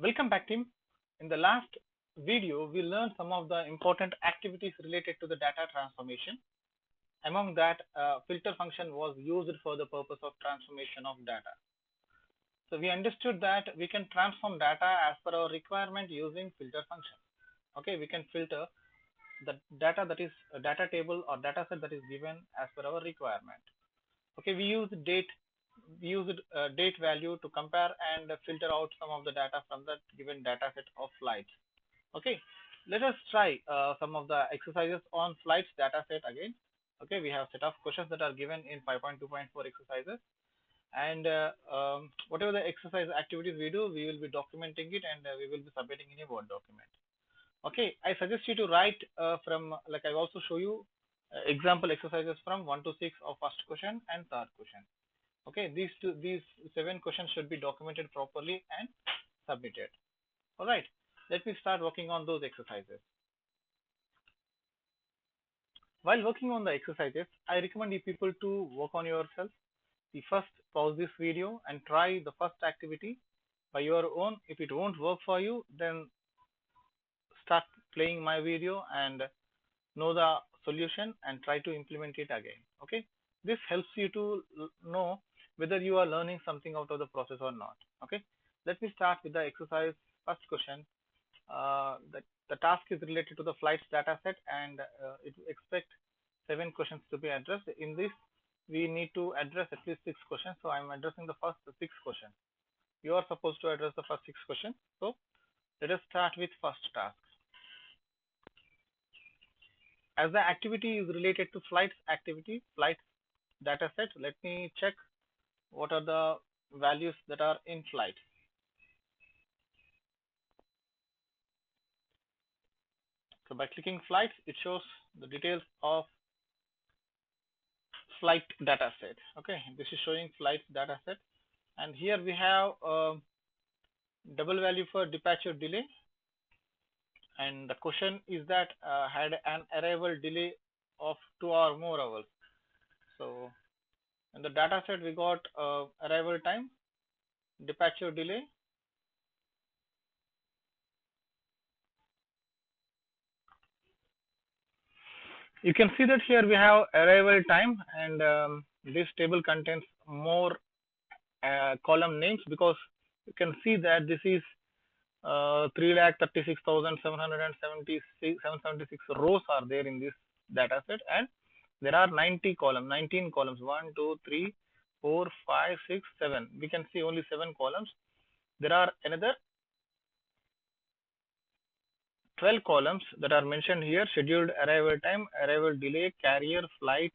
Welcome back, team. In the last video, we learned some of the important activities related to the data transformation. Among that, filter function was used for the purpose of transformation of data. So we understood that we can transform data as per our requirement using filter function. Okay, we can filter the data that is a data table or data set that is given as per our requirement. Okay, we use date value to compare and filter out some of the data from the given data set of flights. Okay, let us try some of the exercises on flights data set again. Okay, we have set of questions that are given in 5.2.4 exercises, and whatever the exercise activities we do, we will be documenting it, and we will be submitting in a Word document. Okay, I suggest you to write from, like I also show you example exercises from 1 to 6 of first question and third question. Okay, these 7 questions should be documented properly and submitted. All right, let me start working on those exercises. While working on the exercises, I recommend you people to work on yourself. You first pause this video and try the first activity by your own. If it won't work for you, then start playing my video and know the solution and try to implement it again. Okay, this helps you to know whether you are learning something out of the process or not. Okay, let me start with the exercise. First question. The task is related to the flights data set, and it expect 7 questions to be addressed. In this, we need to address at least 6 questions. So I'm addressing the first 6 questions. You are supposed to address the first 6 questions. So let us start with first task. As the activity is related to flights data set, let me check what are the values that are in flight. So by clicking flights, it shows the details of flight data set. Okay, this is showing flight data set, and here we have double value for departure delay, and the question is that had an arrival delay of 2 or more hours. So in the data set, we got arrival time, departure delay, you can see that here we have arrival time, and this table contains more column names, because you can see that this is 3,36,776 rows are there in this data set, and there are 19 columns, 1, 2, 3, 4, 5, 6, 7. We can see only 7 columns. There are another 12 columns that are mentioned here: scheduled arrival time, arrival delay, carrier, flight,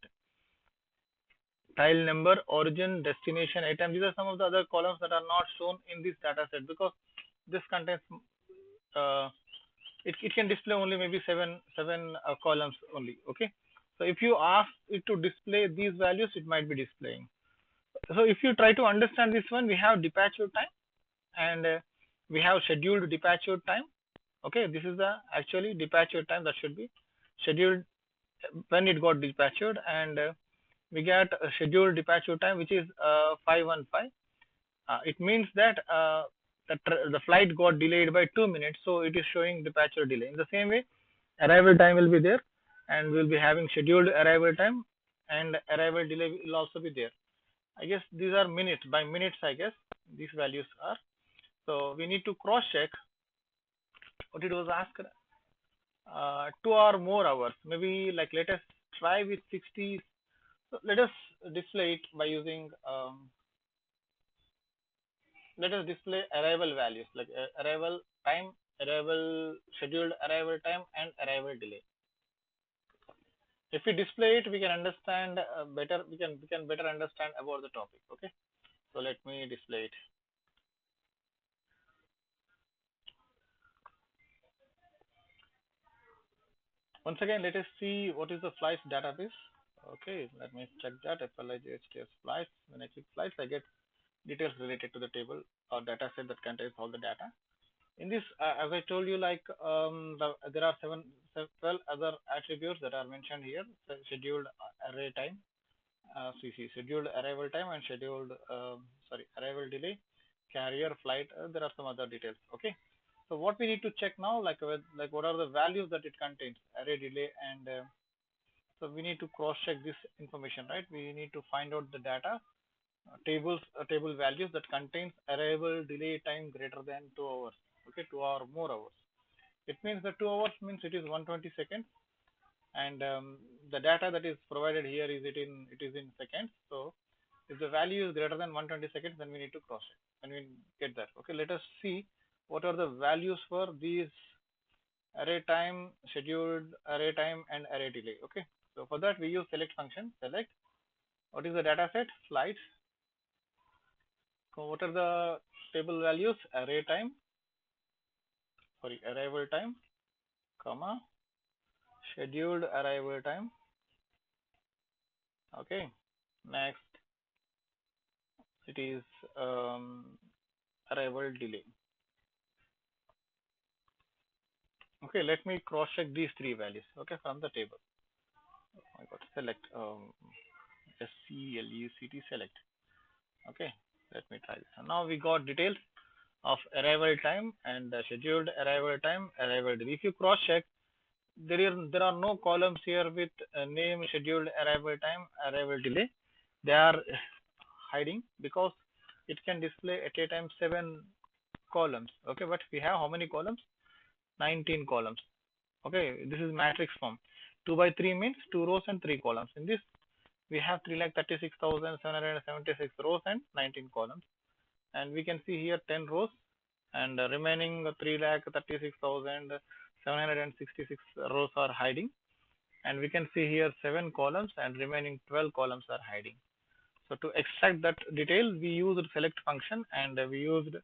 tile number, origin, destination, item. These are some of the other columns that are not shown in this data set, because this contains it can display only maybe seven columns only. Okay, so if you ask it to display these values, it might be displaying. So if you try to understand this one, we have departure time, and we have scheduled departure time. Okay, this is the actually departure time that should be scheduled when it got dispatched, and we get a scheduled departure time, which is 5:15. It means that the flight got delayed by 2 minutes, so it is showing departure delay. In the same way, arrival time will be there, and we'll be having scheduled arrival time, and arrival delay will also be there. I guess these are minutes, by minutes, I guess these values are. So we need to cross check what it was asked. 2 or more hours, maybe, like, let us try with 60. So let us display it by using let us display arrival values, like arrival time, scheduled arrival time, and arrival delay. If we display it, we can understand better. We can better understand about the topic. Okay, so let me display it. Once again, let us see what is the flights database. Okay, let me check that. FLIGHTS flights. When I click flights, I get details related to the table or data set that contains all the data. In this, as I told you, like, there are 12 other attributes that are mentioned here: scheduled array time, scheduled arrival time, and scheduled arrival delay, carrier, flight, there are some other details. Okay. So what we need to check now, like what are the values that it contains, array delay, and so we need to cross check this information, right? We need to find out the data table values that contains arrival delay time greater than 2 hours. Okay, 2 or more hours. It means that 2 hours means it is 120 seconds, and the data that is provided here is in seconds. So if the value is greater than 120 seconds, then we need to cross check and we get that. Okay, let us see what are the values for these array time, scheduled array time, and array delay. Okay, so for that we use select function. Select what is the data set, flights. So what are the table values, array time, sorry, arrival time, comma, scheduled arrival time. Okay, next it is arrival delay. Okay, let me cross check these three values. Okay, from the table. Oh my God, select SCLUCT select. Okay, let me try this. So now we got details of arrival time and scheduled arrival time, arrival delay. If you cross check, there are no columns here with name, scheduled arrival time, arrival delay. They are hiding because it can display at a time 7 columns. Okay, but we have how many columns? 19 columns. Okay, this is matrix form. 2 by 3 means 2 rows and 3 columns. In this, we have 3,36,776 rows and 19 columns. And we can see here 10 rows and remaining 3,36,766 rows are hiding. And we can see here 7 columns and remaining 12 columns are hiding. So to extract that detail, we used select function and we used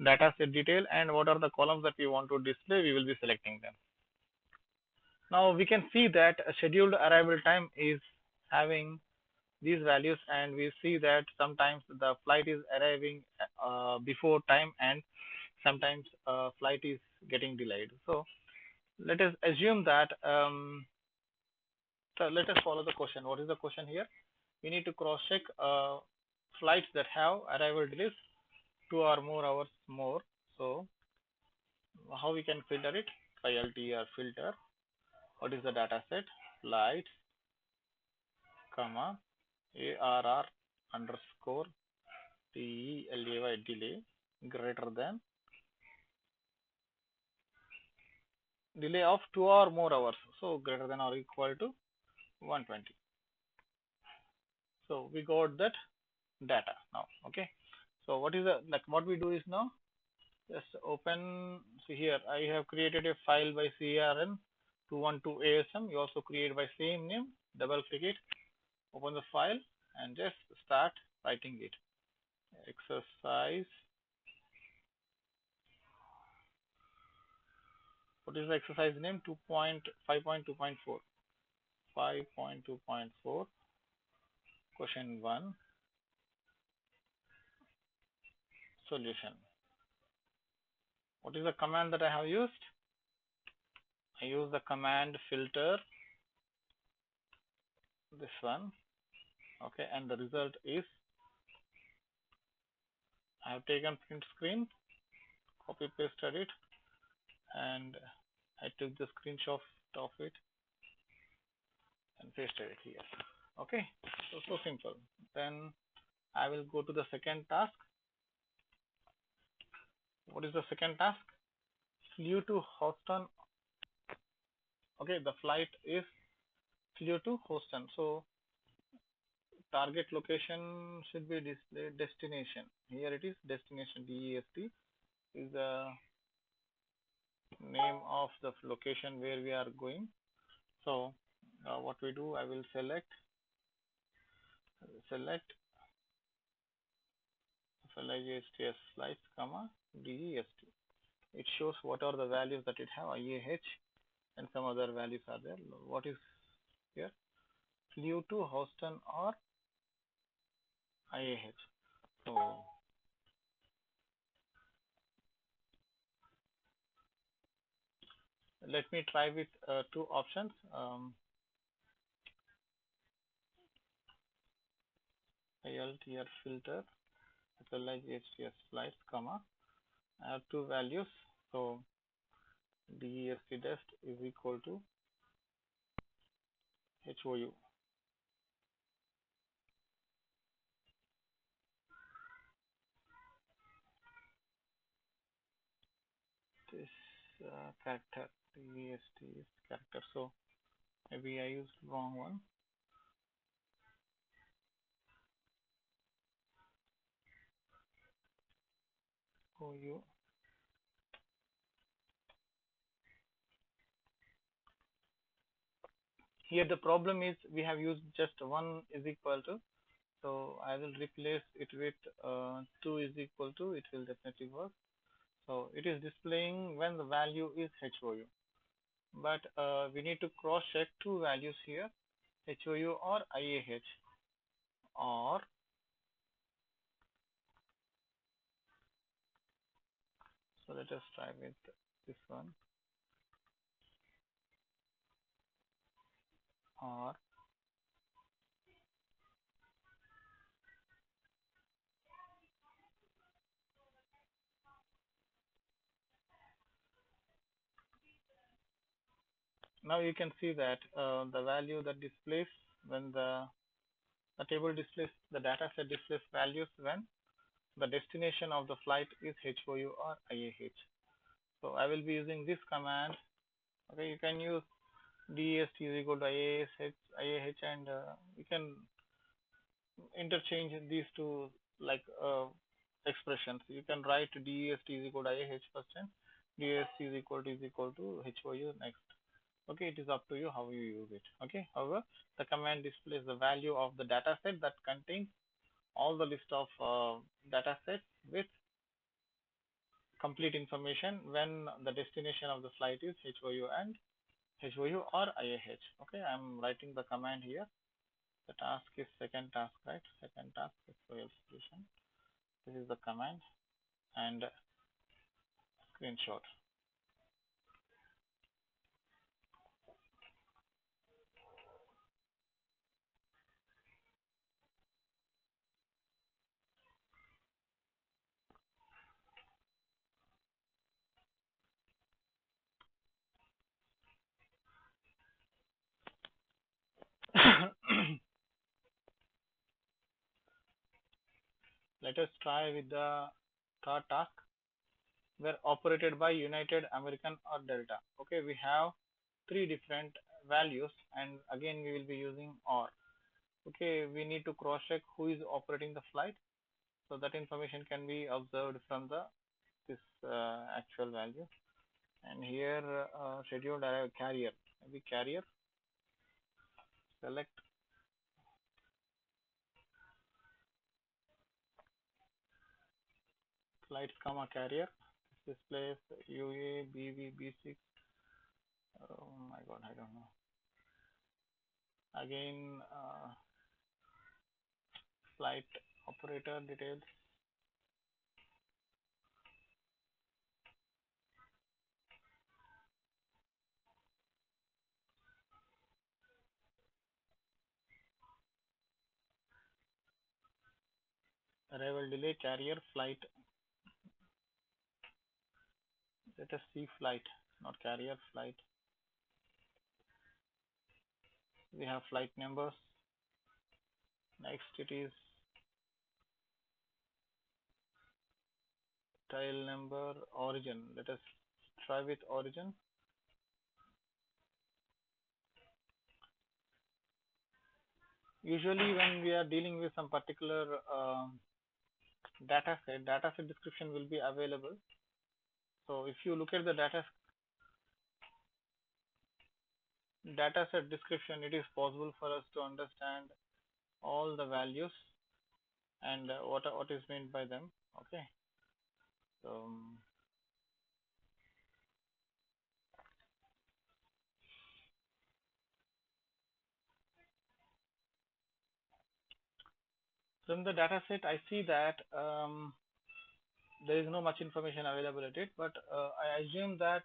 data set detail, and what are the columns that we want to display, we will be selecting them. Now we can see that a scheduled arrival time is having these values, and we see that sometimes the flight is arriving before time and sometimes flight is getting delayed. So let us assume that so let us follow the question. What is the question here? We need to cross check flights that have arrival delays 2 or more hours more. So how we can filter it? ILTR filter. What is the data set? Flights, comma, ARR underscore DELAY delay greater than delay of 2 or more hours. So greater than or equal to 120. So we got that data now. Okay. So what is the what we do is now just open. See here, I have created a file by CRN 212 ASM. You also create by same name. Double click it, open the file, and just start writing it. Exercise. What is the exercise name? 2.5.2.4. 5.2.4. Question 1. Solution. What is the command that I have used? I use the command filter, this one. Okay, and the result is I have taken print screen, copy pasted it, and I took the screenshot of it and pasted it here. Okay, so simple. Then I will go to the second task. What is the second task? Flew to Houston. Okay, the flight is flew to Houston. So target location should be displayed destination. Here it is destination. DEST is the name of the location where we are going. So what we do, I will select FLIGSTS slides, comma DEST. It shows what are the values that it have, IAH, and some other values are there. What is here? Flew to Houston or IAH. So let me try with two options. ILTR filter. like HTS flights, comma, I have two values. So DEST test is equal to HOU. This character, DEST is character. So maybe I used wrong one. OU. Here the problem is we have used just one is equal to. So I will replace it with 2 is equal to. It will definitely work. So it is displaying when the value is HOU. But we need to cross check two values here, HOU or IAH, or so let us try with this one, or now you can see that the value that displays when the table displays, the data set displays values when the destination of the flight is HOU or IAH. So I will be using this command. Okay, you can use DEST is equal to IAH, and you can interchange these two like expressions. You can write DEST is equal to IAH first and DEST is equal to HOU next. Okay, it is up to you how you use it. Okay, however, the command displays the value of the data set that contains all the list of data sets with complete information when the destination of the flight is HOU and HOU or IAH. Okay, I'm writing the command here. The task is second task, right? Second task is SQL solution. This is the command and screenshot. Let us try with the third task. Were operated by United, American or Delta. Okay, we have three different values and again we will be using OR. Okay, we need to cross check who is operating the flight, so that information can be observed from the this actual value. And here scheduled arrival carrier, maybe carrier, select flights comma carrier, displays UA BV B6. Oh my god, I don't know. Again flight operator details. Arrival delay carrier flight. Let us see flight, not carrier, flight. We have flight numbers. Next it is tail number, origin. Let us try with origin. Usually when we are dealing with some particular data set description will be available. So if you look at the data set description, it is possible for us to understand all the values and what is meant by them. Okay, so from the data set I see that there is no much information available at it, but I assume that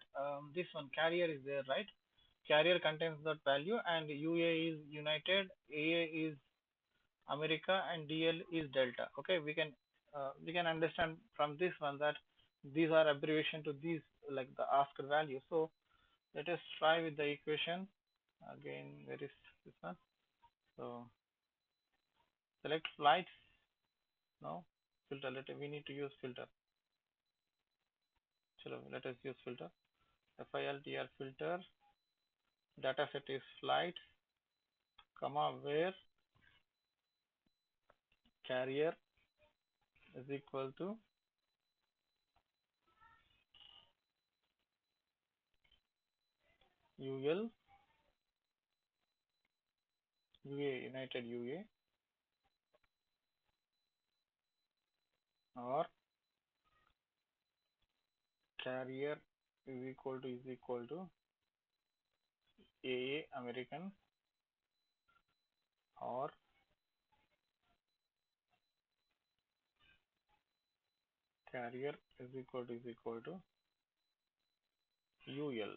this one carrier is there, right? Carrier contains that value, and UA is United, AA is America, and DL is Delta. Okay, we can we can understand from this one that these are abbreviation to these like the asked value. So let us try with the equation again. Where is this one? So select flights. No, filter. We need to use filter. So let us use filter. FILTR filter. Data set is flights, comma where carrier is equal to UL UA United UA or carrier is equal to AA American or carrier is equal to UL.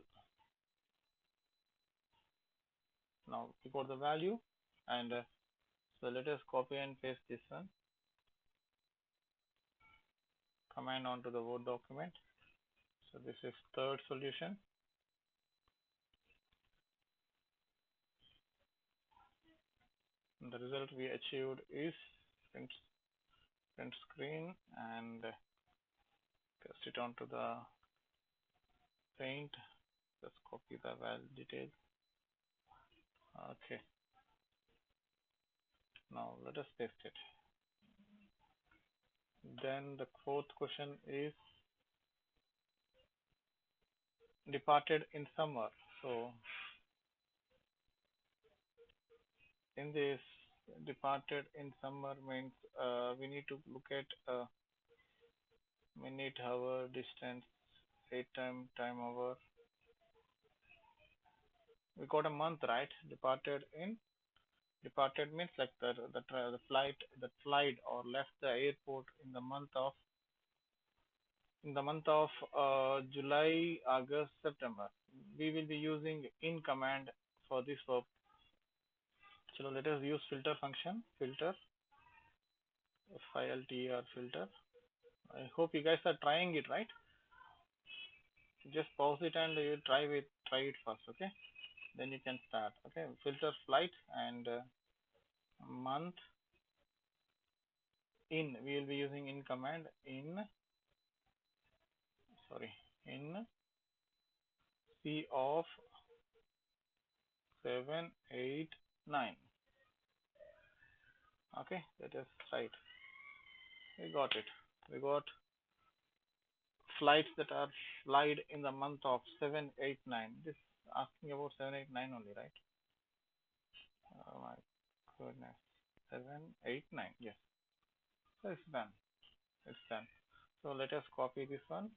Now we got the value, and so let us copy and paste this one command onto the Word document. So this is third solution. And the result we achieved is print screen and paste it onto the paint. Just copy the value details. Okay. Now let us paste it. Then the fourth question is departed in summer. So in this departed in summer means we need to look at minute, hour, distance, date, time, hour. We got a month, right? Departed means like the flight that flight or left the airport in the month of July, August, September. We will be using in command for this verb. So let us use filter function. Filter filter filter. I hope you guys are trying it, right? Just pause it and you try it first, okay? Then you can start. Okay, filter flight and month in. We will be using in command in C of 789. Okay, that is right. We got it. We got flights that are flight in the month of 789. This asking about 789 only, right? Oh my goodness. 789. Yes. So it's done. It's done. So let us copy this one.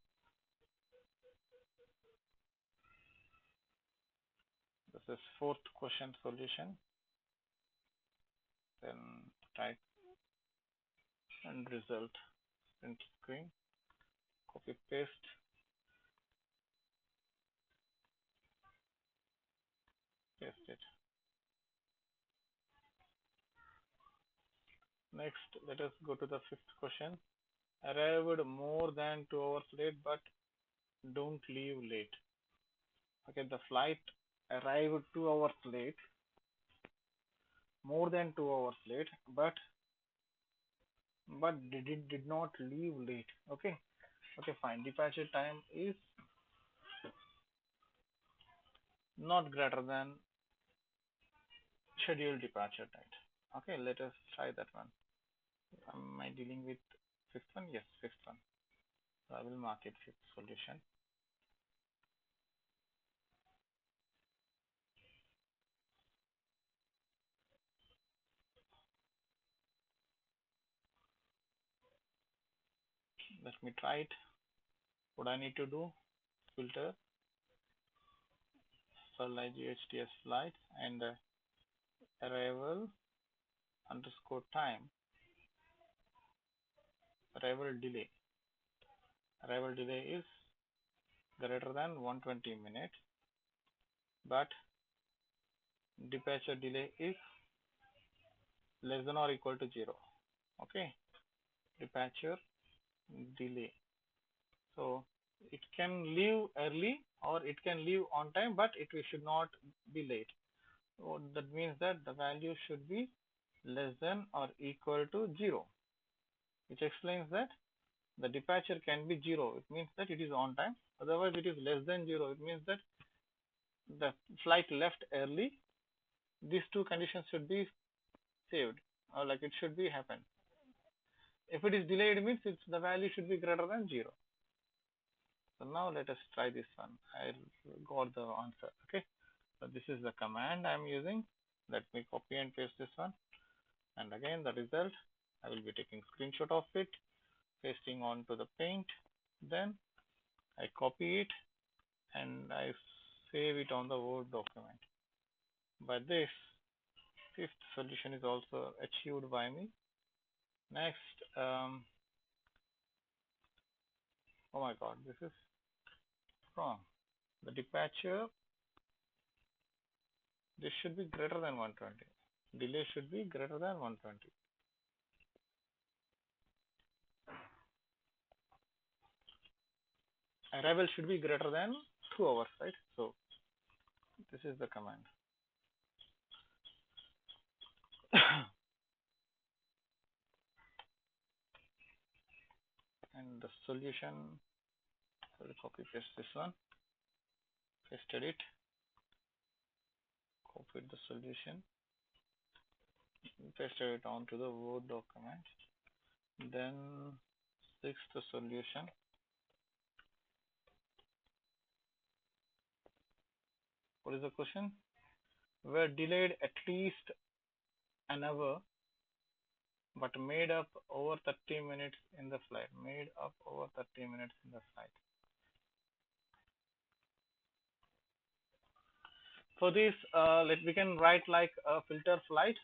This is fourth question solution. Then type and result. Print screen. Copy paste. Paste it. Next, let us go to the fifth question. Arrived more than 2 hours late, but don't leave late. Okay, the flight arrived 2 hours late, more than 2 hours late, but did not leave late. Okay, okay, fine. Departure time is not greater than scheduled departure time. Okay, let us try that one. Am I dealing with fifth one? Yes, fifth one. So I will mark it fifth solution. Let me try it. What I need to do? Filter Starlight GHTS flight and arrival underscore time. Arrival delay. Arrival delay is greater than 120 minutes, but departure delay is less than or equal to 0. Okay. departure delay. So it can leave early or it can leave on time, but it should not be late. So that means that the value should be less than or equal to 0, which explains that the departure can be 0. It means that it is on time. Otherwise, it is less than 0. It means that the flight left early. These two conditions should be saved, or like it should be happen. If it is delayed, it means the value should be greater than 0. So now let us try this one. I got the answer. Okay. So this is the command I am using. Let me copy and paste this one. And again, the result, I will be taking screenshot of it, pasting onto the paint. Then I copy it and I save it on the Word document. By this, fifth solution is also achieved by me. Next, oh my god, this is wrong. The departure, this should be greater than 120. Delay should be greater than 120. Arrival should be greater than 2 hours, right? So this is the command. And the solution, I will copy paste this one, pasted it, copied the solution, pasted it onto the Word document. Then sixth solution, what is the question? Were delayed at least an hour but made up over 30 minutes in the flight. Made up over 30 minutes in the flight. For this, we can write like a filter flight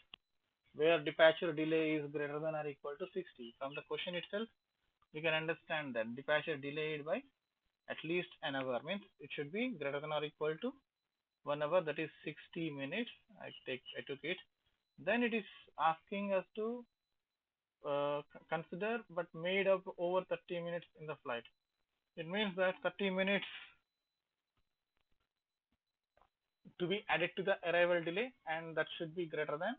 where departure delay is greater than or equal to 60. From the question itself, we can understand that departure delayed by at least an hour means it should be greater than or equal to 1 hour, that is 60 minutes. I took it. Then it is asking us to consider but made up over 30 minutes in the flight. It means that 30 minutes to be added to the arrival delay, and that should be greater than,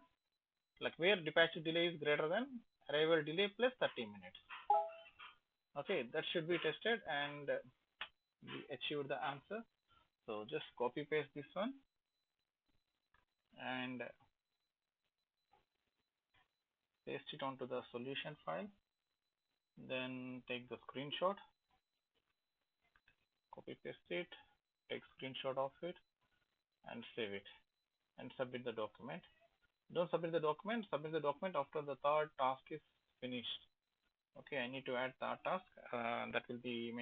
like where departure delay is greater than arrival delay plus 30 minutes. Okay, that should be tested and we achieved the answer. So just copy paste this one and paste it onto the solution file. Then take the screenshot, copy paste it, take screenshot of it and save it and submit the document. Don't submit the document, submit the document after the third task is finished. Okay, I need to add third task that will be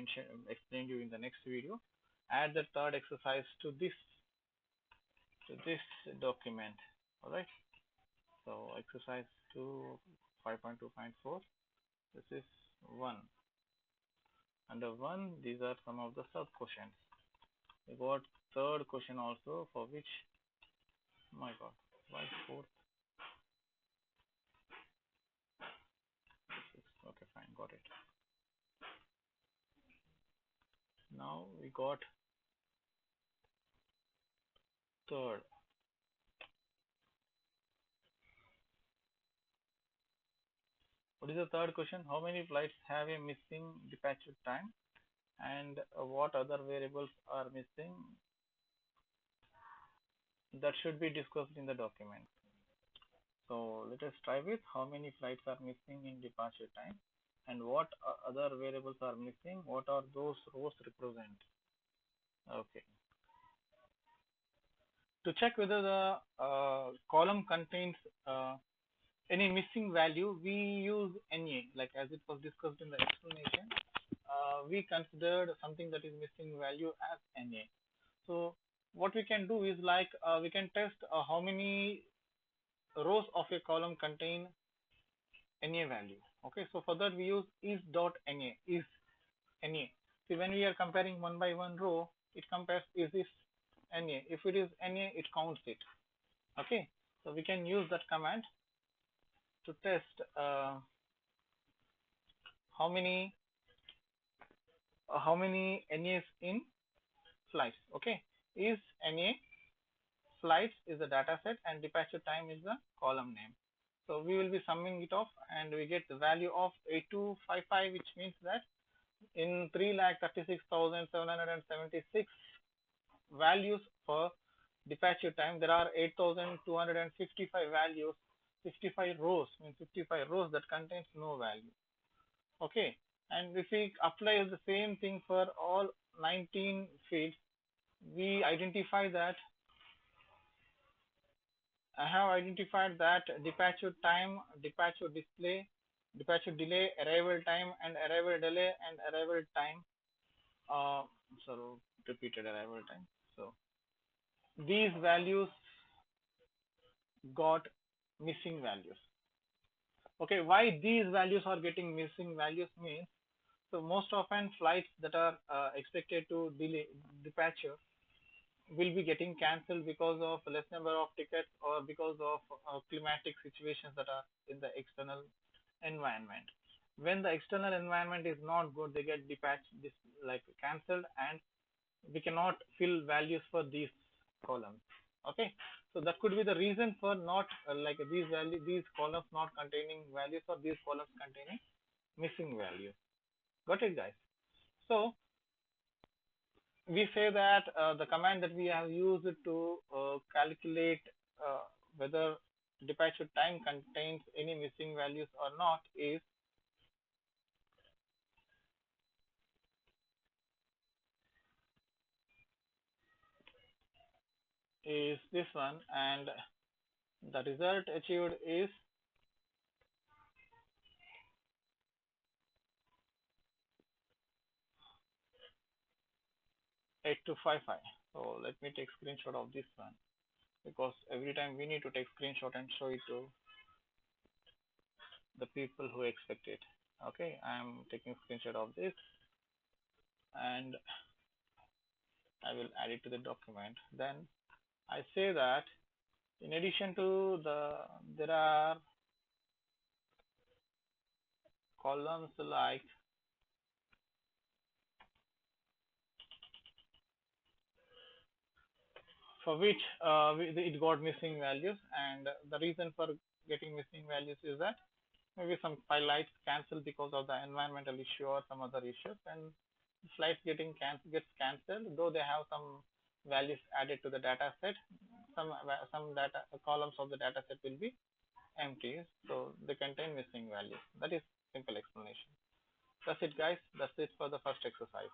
explained you in the next video. Add the third exercise to this document. All right. So exercise 2 5.2.4. This is 1. Under 1, these are some of the sub questions. We got third question also, for which, my god, why fourth? Okay, fine, got it. Now we got third. What is the third question? How many flights have a missing departure time, and what other variables are missing? That should be discussed in the document. So let us try with how many flights are missing in departure time and what other variables are missing. What are those rows represent? Okay. To check whether the column contains any missing value, we use NA, like as it was discussed in the explanation. We considered something that is missing value as NA. So what we can do is like we can test how many rows of a column contain NA value. Okay, so for that we use is.NA, is NA. See, when we are comparing one by one row, it compares is this NA. If it is NA, it counts it. Okay, so we can use that command to test how many NAs in flights. Okay, is NA flights is the data set and departure time is the column name. So we will be summing it off and we get the value of 8255, which means that in 3,36,776 values for departure time, there are 8,255 values, 55 rows, means 55 rows that contains no value. Okay, and if we apply the same thing for all 19 fields, we identify that I have identified that departure time, departure display, departure delay, arrival time, and arrival delay, and arrival time. So repeated arrival time. So these values got missing values. Okay, why these values are getting missing values means, so most often flights that are expected to delay departure will be getting cancelled because of less number of tickets or because of climatic situations that are in the external environment. When the external environment is not good, they get dispatched, like cancelled, and we cannot fill values for these columns. Okay, so that could be the reason for not like these columns not containing values or these columns containing missing values. Got it, guys? So we say that the command that we have used to calculate whether departure time contains any missing values or not is this one, and the result achieved is 8255. So let me take screenshot of this one, because every time we need to take screenshot and show it to the people who expect it. Okay, I am taking screenshot of this and I will add it to the document. Then I say that in addition to there are columns like for which it got missing values, and the reason for getting missing values is that maybe some flights cancelled because of the environmental issue or some other issues, and flights gets cancelled though they have some values added to the data set. Some data columns of the data set will be empty, so they contain missing values. That is simple explanation. That's it, guys. That's it for the first exercise.